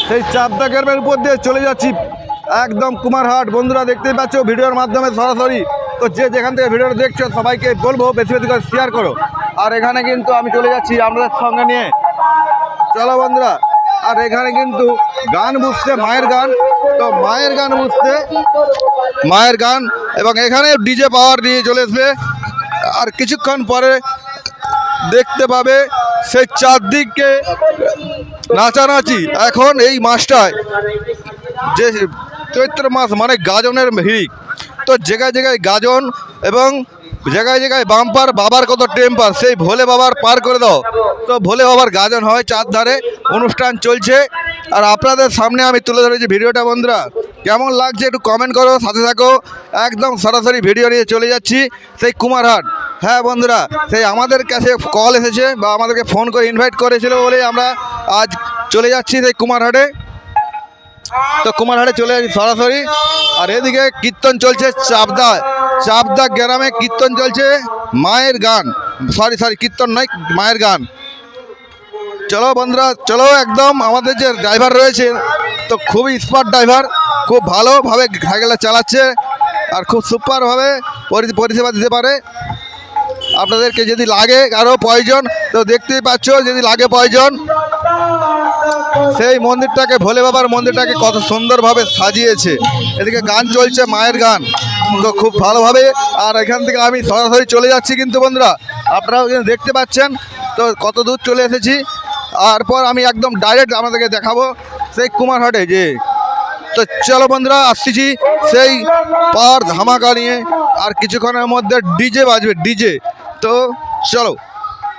সেই চাপদা গ্রামের উপর দিয়ে চলে যাচ্ছি একদম কুমারহাট। বন্ধুরা দেখতেই পাচ্ছ ভিডিওর মাধ্যমে সরাসরি। তো যে যেখান থেকে ভিডিওটা দেখছো সবাইকে বলবো বেশি বেশি করে শেয়ার করো। আর এখানে কিন্তু আমি চলে যাচ্ছি আমাদের সঙ্গে নিয়ে, চলো বন্ধুরা। আর এখানে কিন্তু গান বুঝতে মায়ের গান, তো মায়ের গান বুঝতে মায়ের গান, এবং এখানে ডিজে পাওয়ার নিয়ে চলে আসবে। আর কিছুক্ষণ পরে দেখতে পাবে সেই চারদিকে নাচানাচি। এখন এই মাসটায় যে চৈত্র মাস মানে গাজনের হিড়িক, তো জায়গায় জায়গায় গাজন এবং জায়গায় জায়গায় বাম্পার। বাবার কত টেম্পার, সেই ভোলে বাবার পার করে দাও। তো ভোলে বাবার গাজন হয় চারধারে, অনুষ্ঠান চলছে। আর আপনাদের সামনে আমি তুলে ধরেছি ভিডিওটা। বন্ধুরা কেমন লাগছে একটু কমেন্ট করো, সাথে থাকো। একদম সরাসরি ভিডিও নিয়ে চলে যাচ্ছি সেই কুমারহাট। হ্যাঁ বন্ধুরা, সেই আমাদের কাছে কল এসেছে বা আমাদেরকে ফোন করে ইনভাইট করেছিল বলেই আমরা আজ চলে যাচ্ছি সেই কুমারহাটে। তো কুমারহাটে চলে যাচ্ছি সরাসরি। আর এদিকে কীর্তন চলছে চাপদা গ্রামে কীর্তন চলছে মায়ের গান, সরি কীর্তন নয়, মায়ের গান। চলো বন্ধুরা চলো। একদম আমাদের যে ড্রাইভার রয়েছে তো খুবই স্মার্ট ড্রাইভার, খুব ভালোভাবে সাইকেলটা চালাচ্ছে আর খুব সুপারভাবে পরিষেবা দিতে পারে। আপনাদেরকে যদি লাগে আরও প্রয়োজন তো দেখতেই পাচ্ছ, যদি লাগে প্রয়োজন সেই মন্দিরটাকে, ভোলে বাবার মন্দিরটাকে কত সুন্দরভাবে সাজিয়েছে। এদিকে গান চলছে মায়ের গান, তো খুব ভালোভাবে। আর এখান থেকে আমি সরাসরি চলে যাচ্ছি কিন্তু বন্ধুরা, আপনারাও দেখতে পাচ্ছেন তো কত দূর চলে এসেছি। তারপর আমি একদম ডাইরেক্ট আমাদেরকে দেখাবো সেই কুমারহাটে যে। তো চলো বন্ধুরা, আসছি সেই পার ধামাকা নিয়ে। আর কিছুক্ষণের মধ্যে ডিজে বাজবে, ডিজে। তো চলো।